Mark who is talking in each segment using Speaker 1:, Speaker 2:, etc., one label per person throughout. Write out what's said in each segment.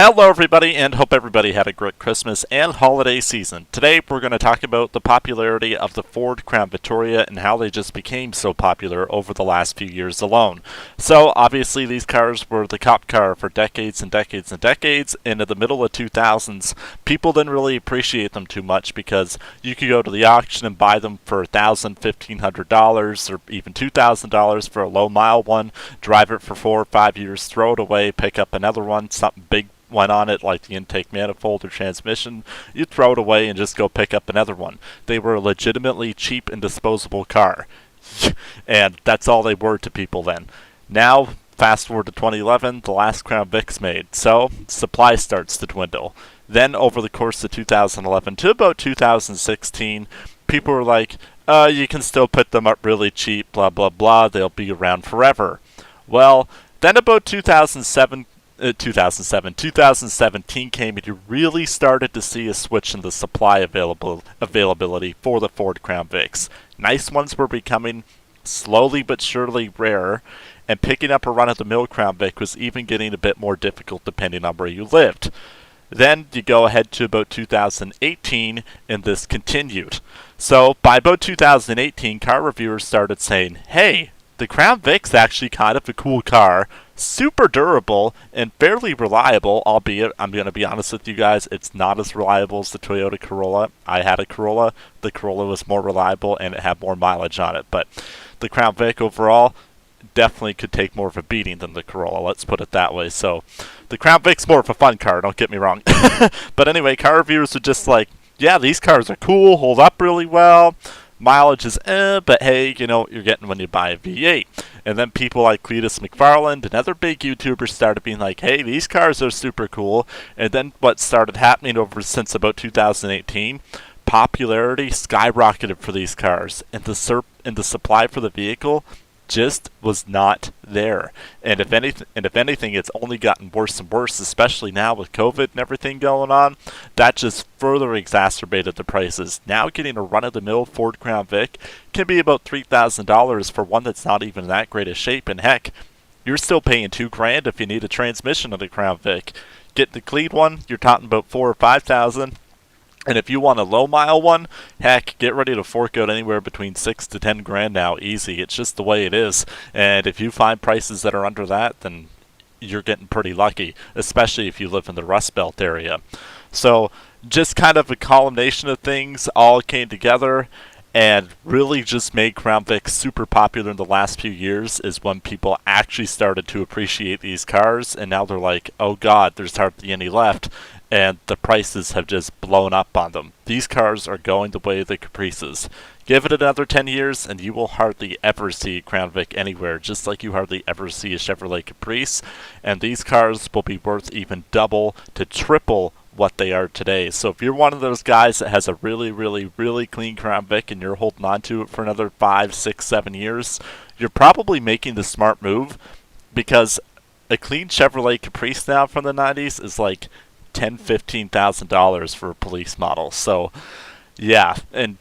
Speaker 1: Hello everybody, and hope everybody had a great Christmas and holiday season. Today we're going to talk about the popularity of the Ford Crown Victoria and how they just became so popular over the last few years alone. So obviously these cars were the top car for decades and decades and decades, and in the middle of 2000s people didn't really appreciate them too much because you could go to the auction and buy them for $1,000, $1,500 or even $2,000 for a low mile one, drive it for 4 or 5 years, throw it away, pick up another one, something big went on it like the intake manifold or transmission, you throw it away and just go pick up another one. They were a legitimately cheap and disposable car. And that's all they were to people then. Now, fast forward to 2011, the last Crown Vic's made, so supply starts to dwindle. Then over the course of 2011 to about 2016, people were like, you can still put them up really cheap, blah blah blah, they'll be around forever. Well, then about 2017 came and you really started to see a switch in the supply availability for the Ford Crown Vics. Nice ones were becoming slowly but surely rarer, and picking up a run-of-the-mill Crown Vic was even getting a bit more difficult depending on where you lived. Then you go ahead to about 2018 and this continued. So by about 2018, car reviewers started saying, hey, the Crown Vic's actually kind of a cool car, super durable and fairly reliable, albeit, I'm going to be honest with you guys, it's not as reliable as the Toyota Corolla. I had a Corolla. The Corolla was more reliable and it had more mileage on it, but the Crown Vic overall definitely could take more of a beating than the Corolla, let's put it that way. So the Crown Vic's more of a fun car, don't get me wrong. But anyway, car reviewers are just like, yeah, these cars are cool, hold up really well. Mileage is but hey, you know what you're getting when you buy a V8. And then people like Cletus McFarland and other big YouTubers started being like, hey, these cars are super cool. And then what started happening over since about 2018, popularity skyrocketed for these cars, and the supply for the vehicle just was not there. And if anything, it's only gotten worse and worse, especially now with COVID and everything going on. That just further exacerbated the prices. Now getting a run-of-the-mill Ford Crown Vic can be about $3,000 for one that's not even in that great a shape, and heck, you're still paying $2,000 if you need a transmission of the Crown Vic. Get the clean one, you're talking about $4,000 or $5,000. And if you want a low mile one, heck, get ready to fork out anywhere between $6,000 to $10,000 now, easy. It's just the way it is. And if you find prices that are under that, then you're getting pretty lucky, especially if you live in the Rust Belt area. So just kind of a culmination of things all came together and really just made Crown Vic super popular in the last few years is when people actually started to appreciate these cars, and now they're like, oh god, there's hardly any left, and the prices have just blown up on them. These cars are going the way of the Caprices. Give it another 10 years and you will hardly ever see a Crown Vic anywhere, just like you hardly ever see a Chevrolet Caprice, and these cars will be worth even double to triple what they are today. So if you're one of those guys that has a really, really, really clean Crown Vic and you're holding on to it for another 5, 6, 7 years, you're probably making the smart move, because a clean Chevrolet Caprice now from the 90s is like $10,000, $15,000 for a police model. So yeah, and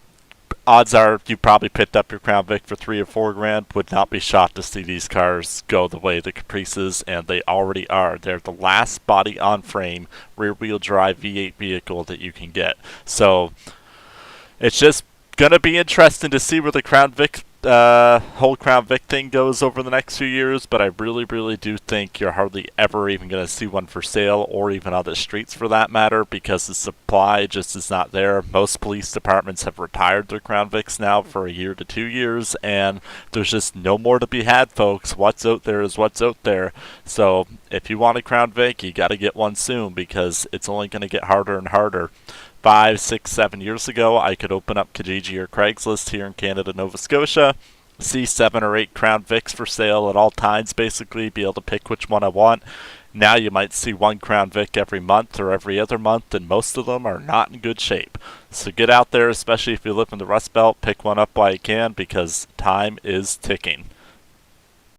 Speaker 1: odds are you probably picked up your Crown Vic for $3,000 or $4,000. Would not be shocked to see these cars go the way of the Caprices, and they already are. They're the last body on frame rear wheel drive V8 vehicle that you can get. So it's just gonna be interesting to see where the Crown Vic whole Crown Vic thing goes over the next few years, but I really, really do think you're hardly ever even going to see one for sale, or even on the streets for that matter, because the supply just is not there. Most police departments have retired their Crown Vics now for a year to 2 years, and there's just no more to be had, folks. What's out there is what's out there. So if you want a Crown Vic, you got to get one soon, because it's only going to get harder and harder. 5, 6, 7 years ago, I could open up Kijiji or Craigslist here in Canada, Nova Scotia, see 7 or 8 Crown Vics for sale at all times, basically, be able to pick which one I want. Now you might see one Crown Vic every month or every other month, and most of them are not in good shape. So get out there, especially if you live in the Rust Belt, pick one up while you can, because time is ticking.